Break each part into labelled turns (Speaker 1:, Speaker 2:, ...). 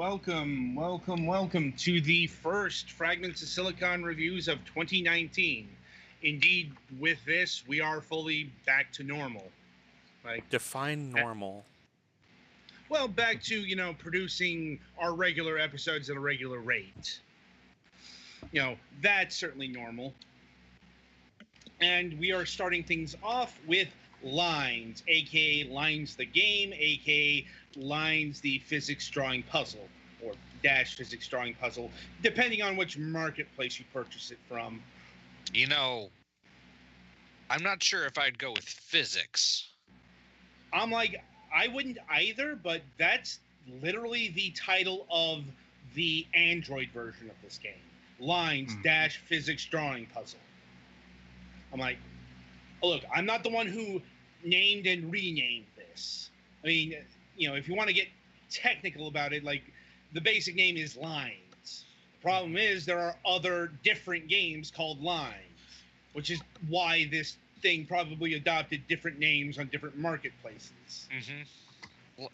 Speaker 1: welcome to the first Fragments of Silicon reviews of 2019. Indeed, with this, we are fully back to normal.
Speaker 2: Define normal.
Speaker 1: Well, back to, producing our regular episodes at a regular rate. That's certainly normal. And we are starting things off with Lines, aka Lines the Game, aka Lines the Physics Drawing Puzzle, or Dash Physics Drawing Puzzle, depending on which marketplace you purchase it from.
Speaker 3: I'm not sure if I'd go with physics.
Speaker 1: I wouldn't either, but that's literally the title of the Android version of this game. Lines Dash Physics Drawing Puzzle. I'm like, look, I'm not the one who named and renamed this. I mean, if you want to get technical about it, the basic name is Lines. The problem is there are other different games called Lines, which is why this thing probably adopted different names on different marketplaces.
Speaker 3: Mm-hmm. Well,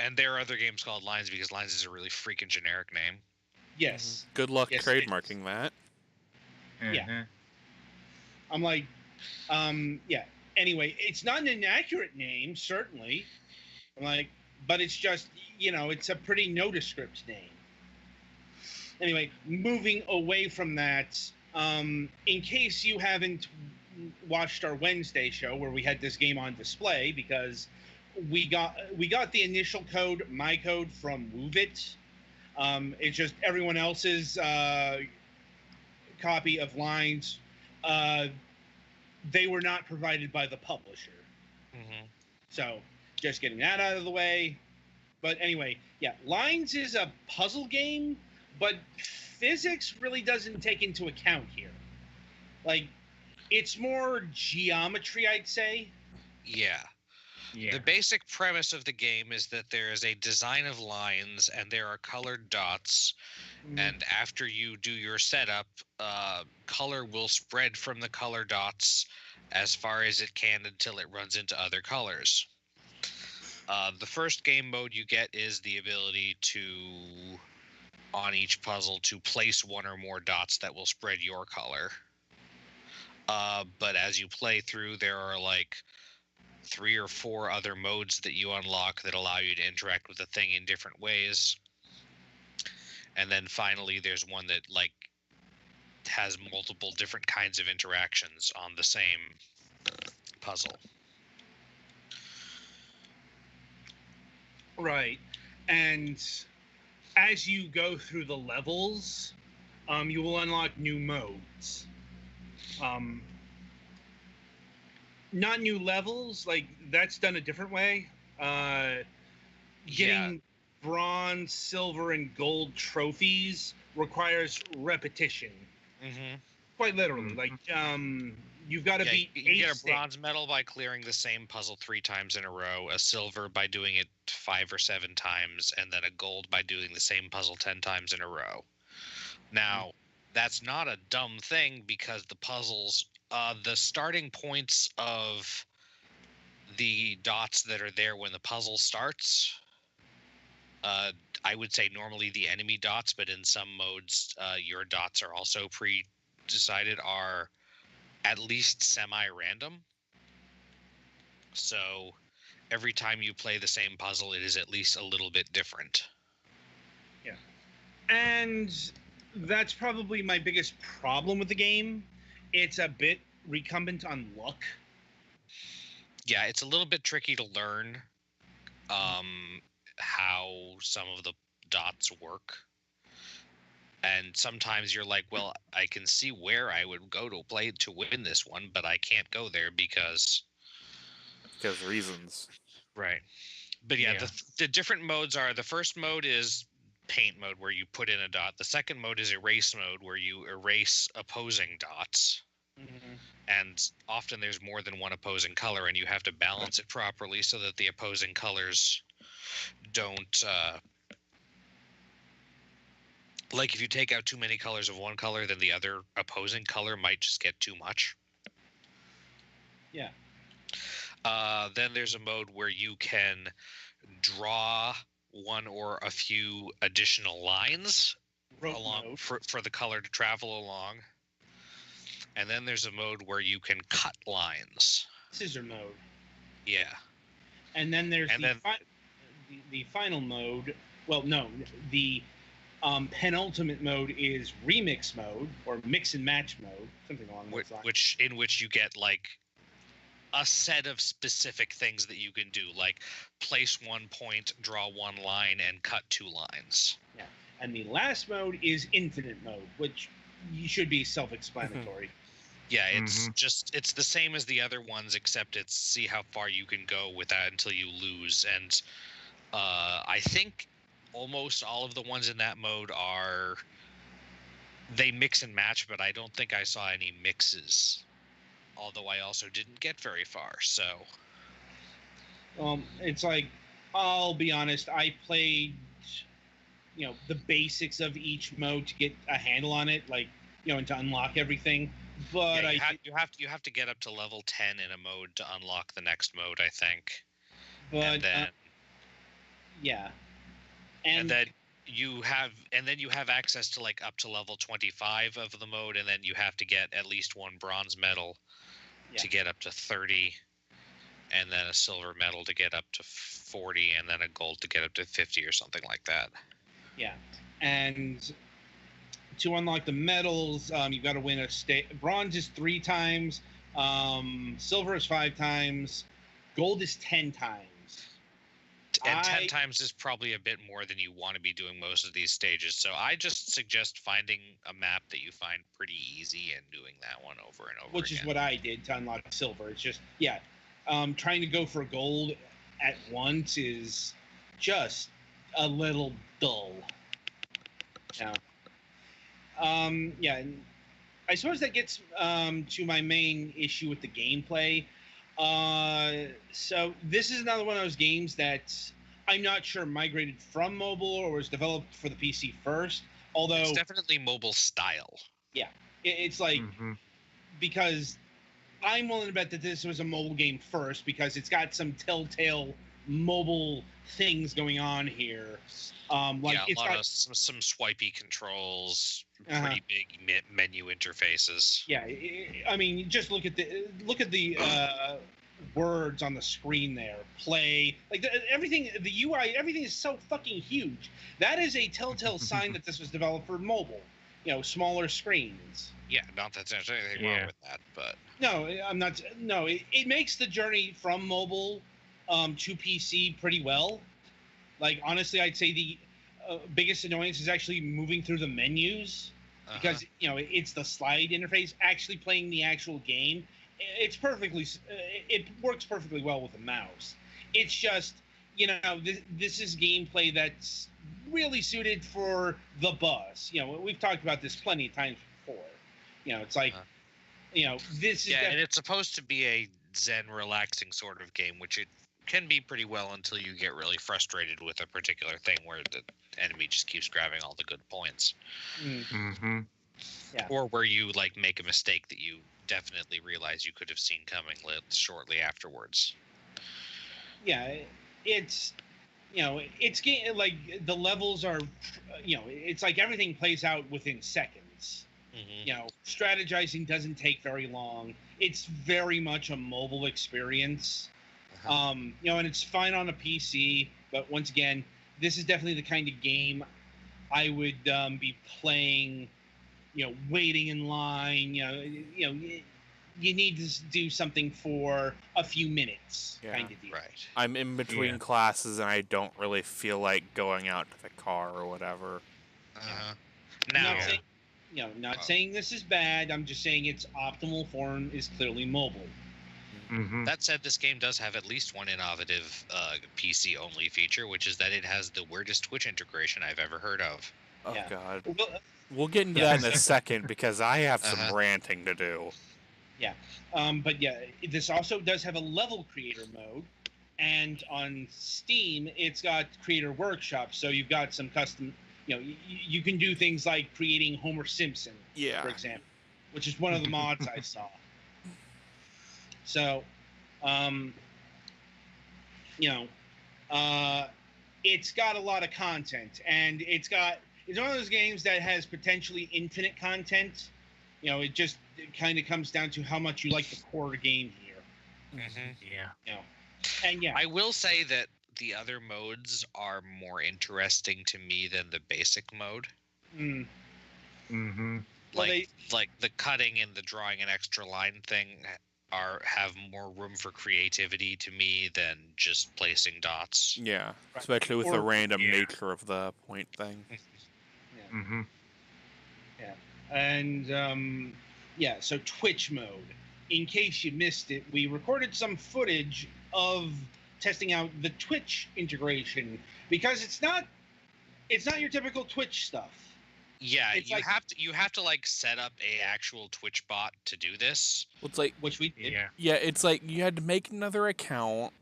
Speaker 3: and there are other games called Lines because Lines is a really freaking generic name.
Speaker 1: Yes.
Speaker 2: Good luck trademarking that.
Speaker 1: Mm-hmm. Yeah. I'm like, yeah. Anyway, it's not an inaccurate name, certainly. I'm like, but it's just, it's a pretty nondescript name. Anyway, moving away from that, in case you haven't watched our Wednesday show where we had this game on display, because we got the initial code, my code, from MoveIt. It's just everyone else's copy of Lines. They were not provided by the publisher.
Speaker 3: Mm-hmm.
Speaker 1: So, just getting that out of the way. But anyway, yeah, Lines is a puzzle game, but physics really doesn't take into account here. It's more geometry, I'd say.
Speaker 3: Yeah. The basic premise of the game is that there is a design of lines and there are colored dots. And after you do your setup, color will spread from the color dots as far as it can until it runs into other colors. The first game mode you get is the ability to, on each puzzle, to place one or more dots that will spread your color. But as you play through, there are 3 or 4 other modes that you unlock that allow you to interact with the thing in different ways. And then finally, there's one that has multiple different kinds of interactions on the same puzzle.
Speaker 1: Right. And as you go through the levels, you will unlock new modes. Not new levels, that's done a different way. Getting bronze, silver, and gold trophies requires repetition.
Speaker 3: Mm-hmm.
Speaker 1: Quite literally. You've got to beat
Speaker 3: you get a bronze medal by clearing the same puzzle 3 times in a row, a silver by doing it 5 or 7 times, and then a gold by doing the same puzzle 10 times in a row. Now, that's not a dumb thing because the puzzles, the starting points of the dots that are there when the puzzle starts, I would say normally the enemy dots, but in some modes, your dots are also pre-decided, are at least semi-random. So every time you play the same puzzle, it is at least a little bit different.
Speaker 1: Yeah. And that's probably my biggest problem with the game. It's a bit recumbent on luck.
Speaker 3: Yeah, it's a little bit tricky to learn how some of the dots work. And sometimes you're like, well, I can see where I would go to play to win this one, but I can't go there because
Speaker 2: reasons.
Speaker 3: Right. But yeah. The different modes are, the first mode is paint mode where you put in a dot. The second mode is erase mode where you erase opposing dots.
Speaker 1: Mm-hmm.
Speaker 3: And often there's more than one opposing color, and you have to balance it properly so that the opposing colors don't if you take out too many colors of one color, then the other opposing color might just get too much.
Speaker 1: Yeah.
Speaker 3: Then there's a mode where you can draw one or a few additional lines
Speaker 1: Rope
Speaker 3: along
Speaker 1: mode.
Speaker 3: for the color to travel along. And then there's a mode where you can cut lines.
Speaker 1: Scissor mode.
Speaker 3: Yeah.
Speaker 1: And then there's the final mode. Well, no, the penultimate mode is remix mode or mix and match mode, something along those lines.
Speaker 3: In which you get like a set of specific things that you can do, like place 1 point, draw 1 line, and cut 2 lines.
Speaker 1: Yeah. And the last mode is infinite mode, which you should be self-explanatory.
Speaker 3: Yeah, it's the same as the other ones, except it's see how far you can go with that until you lose. And I think almost all of the ones in that mode they mix and match, but I don't think I saw any mixes. Although I also didn't get very far, so.
Speaker 1: It's like, I'll be honest, I played, the basics of each mode to get a handle on it, like, and to unlock everything. But
Speaker 3: yeah, you have to get up to level 10 in a mode to unlock the next mode, I think.
Speaker 1: But
Speaker 3: and then,
Speaker 1: yeah,
Speaker 3: and then you have access to like up to level 25 of the mode, and then you have to get at least 1 bronze medal to get up to 30, and then a silver medal to get up to 40, and then a gold to get up to 50 or something like that.
Speaker 1: Yeah, and to unlock the medals, you've got to win bronze is 3 times, silver is 5 times, gold is 10 times.
Speaker 3: And 10 times is probably a bit more than you want to be doing most of these stages. So I just suggest finding a map that you find pretty easy and doing that one over and over
Speaker 1: Which
Speaker 3: again.
Speaker 1: is what I did to unlock silver. It's just, trying to go for gold at once is just a little dull. Yeah. And I suppose that gets to my main issue with the gameplay. So this is another one of those games that I'm not sure migrated from mobile or was developed for the PC first. Although
Speaker 3: it's definitely mobile style.
Speaker 1: Yeah, it's like because I'm willing to bet that this was a mobile game first because it's got some telltale mobile things going on here.
Speaker 3: It's got some swipey controls, pretty big menu interfaces.
Speaker 1: Yeah, I mean, just look at the words on the screen there. Play, like everything, the UI, everything is so fucking huge. That is a telltale sign that this was developed for mobile. Smaller screens.
Speaker 3: Yeah, not that there's anything wrong with that, but
Speaker 1: no, I'm not. No, it makes the journey from mobile to PC pretty well. Like honestly, I'd say the biggest annoyance is actually moving through the menus because it's the slide interface. Actually playing the actual game, it works perfectly well with a mouse. It's just this is gameplay that's really suited for the bus. We've talked about this plenty of times before. It's like this is
Speaker 3: and it's supposed to be a zen, relaxing sort of game, which it can be pretty well until you get really frustrated with a particular thing where the enemy just keeps grabbing all the good points.
Speaker 1: Yeah.
Speaker 3: Or where you like make a mistake that you definitely realize you could have seen coming shortly afterwards.
Speaker 1: Yeah, it's like the levels are it's like everything plays out within seconds. Strategizing doesn't take very long. It's very much a mobile experience. And it's fine on a PC, but once again, this is definitely the kind of game I would be playing, waiting in line, you need to do something for a few minutes kind of deal.
Speaker 3: Right.
Speaker 2: I'm in between classes and I don't really feel like going out to the car or whatever.
Speaker 1: Not saying this is bad. I'm just saying its optimal form is clearly mobile.
Speaker 3: That said, this game does have at least one innovative PC-only feature, which is that it has the weirdest Twitch integration I've ever heard of.
Speaker 2: Oh, God. We'll get into that in a second, because I have some ranting to do.
Speaker 1: Yeah. But this also does have a level creator mode, and on Steam, it's got creator workshops, so you've got some custom... you can do things like creating Homer Simpson, for example, which is one of the mods I saw. So, it's got a lot of content, and it's one of those games that has potentially infinite content. It kind of comes down to how much you like the core game here.
Speaker 3: Mm-hmm.
Speaker 4: Yeah.
Speaker 1: And
Speaker 3: I will say that the other modes are more interesting to me than the basic mode.
Speaker 1: Mm.
Speaker 4: Mm-hmm.
Speaker 3: Like the cutting and the drawing an extra line thing have more room for creativity to me than just placing dots.
Speaker 2: Yeah, especially with the random nature of the point thing.
Speaker 1: Yeah.
Speaker 4: Mm-hmm.
Speaker 1: Yeah. And so Twitch mode. In case you missed it, we recorded some footage of testing out the Twitch integration, because it's not your typical Twitch stuff.
Speaker 3: Yeah, you have to like set up a actual Twitch bot to do this.
Speaker 2: Well, it's like,
Speaker 1: which we did.
Speaker 2: Yeah, it's like you had to make another account,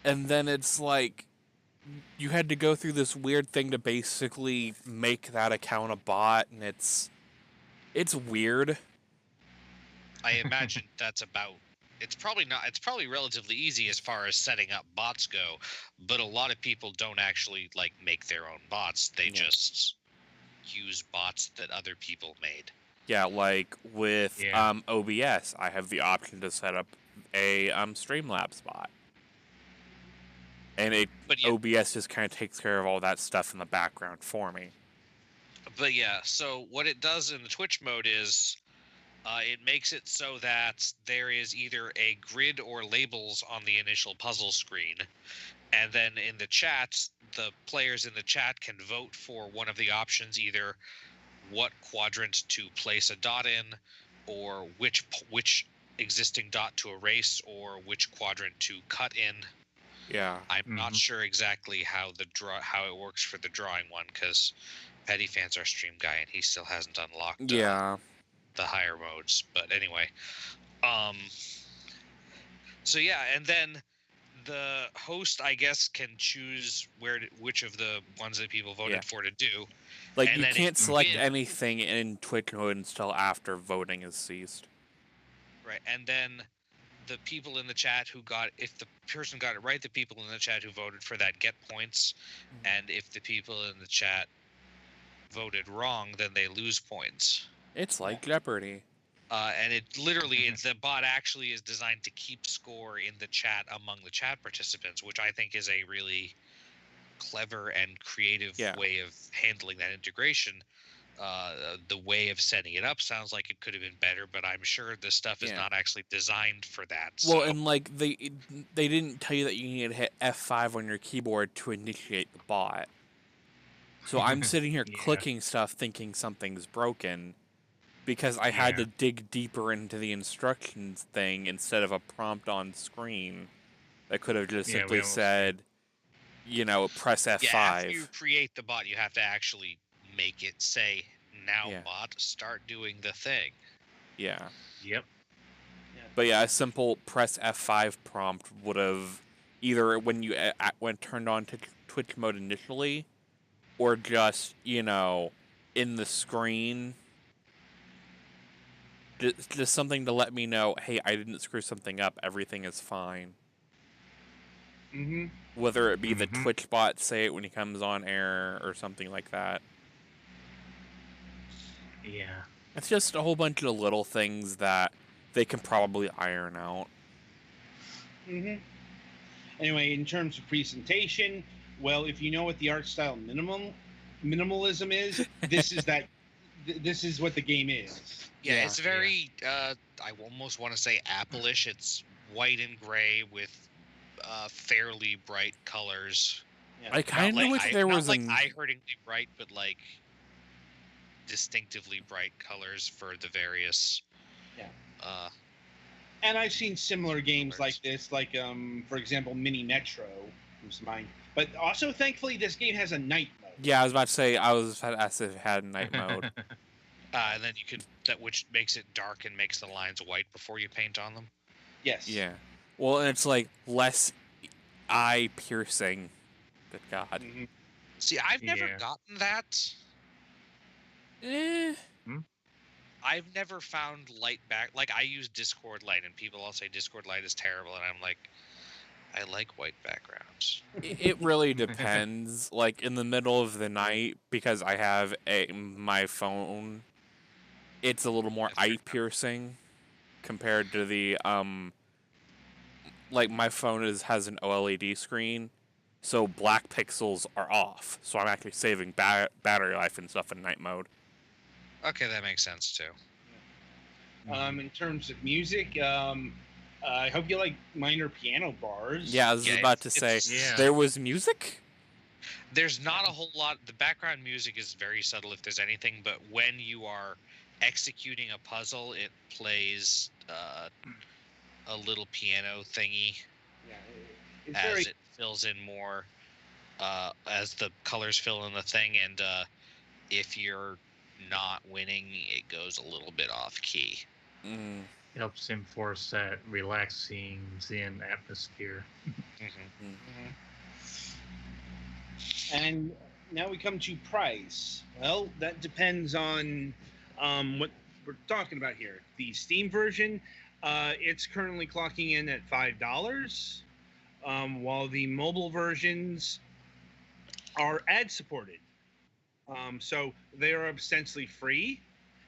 Speaker 2: and then it's like you had to go through this weird thing to basically make that account a bot, and it's weird.
Speaker 3: I imagine it's probably relatively easy as far as setting up bots go, but a lot of people don't actually like make their own bots. They just use bots that other people made.
Speaker 2: Yeah, like with OBS, I have the option to set up a Streamlabs bot. And OBS just kind of takes care of all that stuff in the background for me.
Speaker 3: But yeah, so what it does in the Twitch mode is it makes it so that there is either a grid or labels on the initial puzzle screen. And then in the chat, the players in the chat can vote for one of the options, either what quadrant to place a dot in, or which existing dot to erase, or which quadrant to cut in.
Speaker 2: Yeah.
Speaker 3: I'm not sure exactly how it works for the drawing one, because Petty Fan's our stream guy and he still hasn't unlocked the higher modes. But anyway, so yeah, and then the host, I guess, can choose which of the ones that people voted for to do.
Speaker 2: Like, you can't select anything in Twitch mode until after voting is ceased.
Speaker 3: Right, and then the people in the chat if the person got it right, the people in the chat who voted for that get points, and if the people in the chat voted wrong, then they lose points.
Speaker 2: It's like Jeopardy.
Speaker 3: And it literally, the bot actually is designed to keep score in the chat among the chat participants, which I think is a really clever and creative way of handling that integration. The way of setting it up sounds like it could have been better, but I'm sure this stuff is not actually designed for that.
Speaker 2: Well, and like they didn't tell you that you needed to hit F5 on your keyboard to initiate the bot. So I'm sitting here clicking stuff thinking something's broken, because I had to dig deeper into the instructions thing instead of a prompt on screen that could have just simply said, press F5.
Speaker 3: Yeah, after you create the bot, you have to actually make it say, now bot, start doing the thing.
Speaker 2: Yeah.
Speaker 4: Yep.
Speaker 2: But yeah, a simple press F5 prompt would have either when turned on to Twitch mode initially, or just, in the screen, just something to let me know, hey, I didn't screw something up, everything is fine.
Speaker 1: Mm-hmm.
Speaker 2: Whether it be the Twitch bot say it when he comes on air or something like that.
Speaker 4: Yeah.
Speaker 2: It's just a whole bunch of little things that they can probably iron out.
Speaker 1: Mm-hmm. Anyway, in terms of presentation, well, if you know what the art style minimalism is, this is that. This is what the game is.
Speaker 3: Yeah, it's very. I almost want to say Apple-ish. It's white and gray with fairly bright colors.
Speaker 2: Yeah. I kind of wish there was
Speaker 3: eye-hurtingly bright, but like distinctively bright colors for the various.
Speaker 1: Yeah. And I've seen similar games like this, like for example, Mini Metro comes to mind. But also, thankfully, this game has a night mode.
Speaker 2: Yeah, I was about to say, I was asked if it had night mode.
Speaker 3: And then you can which makes it dark and makes the lines white before you paint on them.
Speaker 1: Yes.
Speaker 2: Yeah. Well, and it's like less eye piercing. Good God.
Speaker 1: Mm-hmm.
Speaker 3: See, I've never gotten that. I've never found light back. Like, I use Discord light, and people all say Discord light is terrible, and I'm like, I like white backgrounds.
Speaker 2: It really depends. Like in the middle of the night, because I have my phone, it's a little more eye piercing compared to the like my phone has an OLED screen, so black pixels are off. So I'm actually saving battery life and stuff in night mode.
Speaker 3: Okay, that makes sense too.
Speaker 1: In terms of music, I hope you like minor piano bars.
Speaker 2: Yeah, I was about to say there was music.
Speaker 3: There's not a whole lot. The background music is very subtle, if there's anything. But when you are executing a puzzle, it plays a little piano thingy as it fills in more, as the colors fill in the thing. And if you're not winning, it goes a little bit off key.
Speaker 4: Helps enforce that relaxing Zen atmosphere.
Speaker 1: And now we come to price. Well, that depends on what we're talking about here. The Steam version, it's currently clocking in at $5, while the mobile versions are ad supported. So they are essentially free.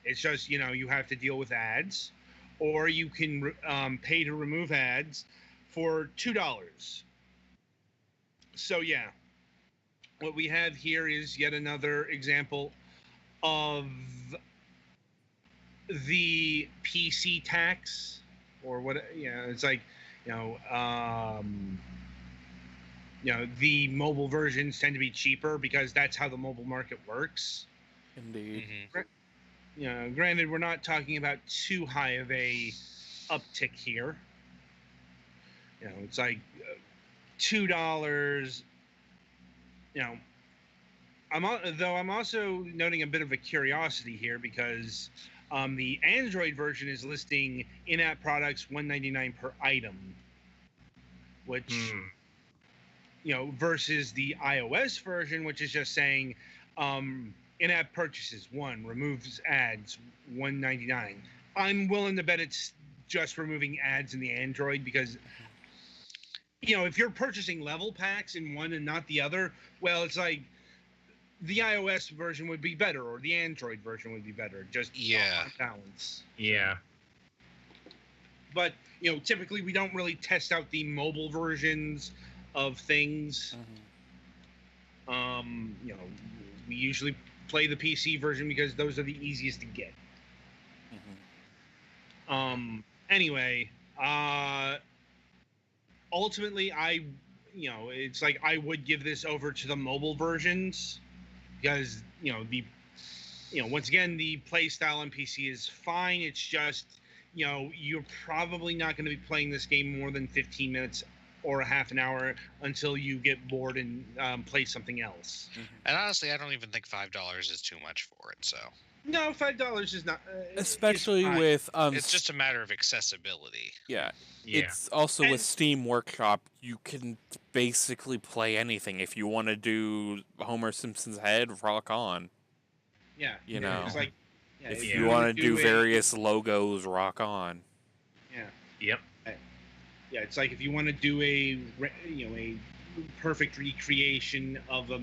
Speaker 1: It's just, you have to deal with ads, or you can pay to remove ads for $2. So yeah, what we have here is yet another example of the PC tax, or what, it's like, the mobile versions tend to be cheaper because that's how the mobile market works.
Speaker 2: Indeed.
Speaker 1: Granted, we're not talking about too high of a uptick here. It's like $2. I'm also noting a bit of a curiosity here because the Android version is listing in-app products $1.99 per item, which versus the iOS version, which is just saying in-app purchases removes ads $1.99. I'm willing to bet it's just removing ads in the Android because if you're purchasing level packs in one and not the other, well, it's like the iOS version would be better or the Android version would be better. Just on balance.
Speaker 4: Yeah.
Speaker 1: But typically we don't really test out the mobile versions of things. We usually play the PC version because those are the easiest to get. Anyway, ultimately it's like I would give this over to the mobile versions because once again the play style on PC is fine. It's just you're probably not going to be playing this game more than 15 minutes or a half an hour until you get bored and play something else.
Speaker 3: And honestly, I don't even think $5 is too much for it. So
Speaker 1: no, $5 is not,
Speaker 2: especially with
Speaker 3: it's just a matter of accessibility.
Speaker 2: Yeah. It's also with Steam Workshop, you can basically play anything. If you want to do Homer Simpson's head, rock on.
Speaker 1: Yeah.
Speaker 2: It's
Speaker 1: like,
Speaker 2: if you want to do various logos, rock on.
Speaker 1: Yeah.
Speaker 4: Yep.
Speaker 1: Yeah, it's like if you want to do a perfect recreation of a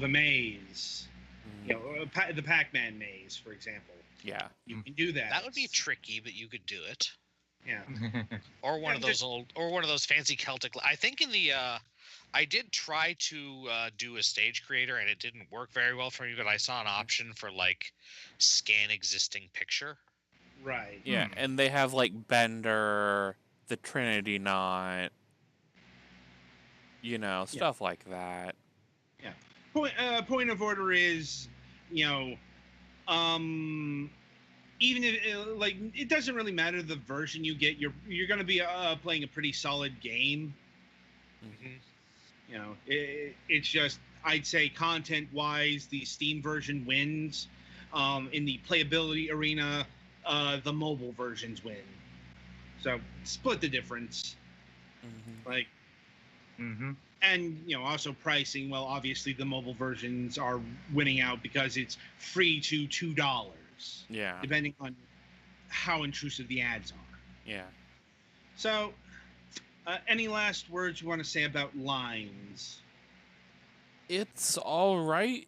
Speaker 1: maze, the Pac-Man maze, for example.
Speaker 2: Yeah,
Speaker 1: you can do that.
Speaker 3: That would be tricky, but you could do it.
Speaker 1: Yeah.
Speaker 3: Or one of those fancy Celtic. I think in the I did try to do a stage creator, and it didn't work very well for me. But I saw an option for like scan existing picture.
Speaker 1: Right.
Speaker 2: Yeah, and they have like Bender, the Trinity Knot, stuff like that.
Speaker 1: Yeah. Point of order is, even if it doesn't really matter the version you get, you're going to be playing a pretty solid game. It's just I'd say content wise, the Steam version wins. In the playability arena, the mobile versions win. So split the difference. And also pricing. Well, obviously the mobile versions are winning out because it's free to $2.
Speaker 2: Yeah.
Speaker 1: Depending on how intrusive the ads are.
Speaker 2: Yeah.
Speaker 1: So Any last words you want to say about Lines?
Speaker 2: It's all right.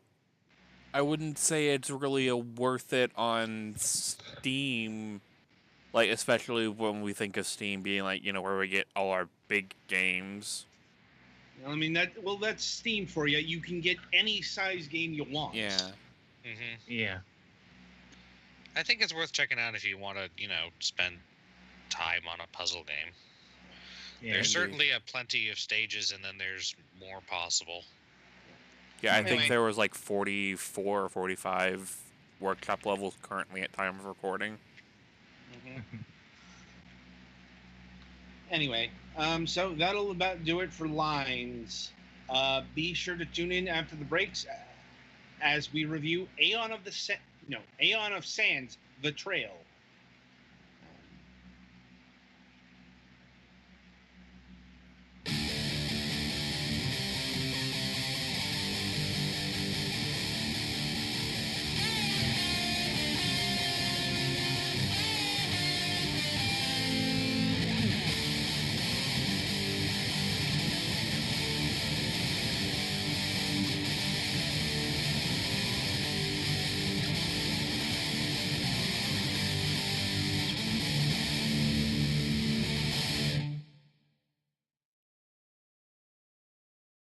Speaker 2: I wouldn't say it's really a worth it on Steam, like especially when we think of Steam being like, you know, where we get all our big games.
Speaker 1: I mean that's Steam for you. You can get any size game you want.
Speaker 2: Yeah.
Speaker 4: Yeah.
Speaker 3: I think it's worth checking out if you want to, you know, spend time on a puzzle game.
Speaker 4: Yeah,
Speaker 3: There's
Speaker 2: indeed.
Speaker 3: certainly a plenty of stages, and then there's more possible.
Speaker 2: Yeah, I
Speaker 3: Anyway.
Speaker 2: think there was like 44 or 45 workshop levels currently at time of recording.
Speaker 1: Anyway, so that'll about do it for Lines. Be sure to tune in after the breaks as we review Aeon of Sands, The Trail.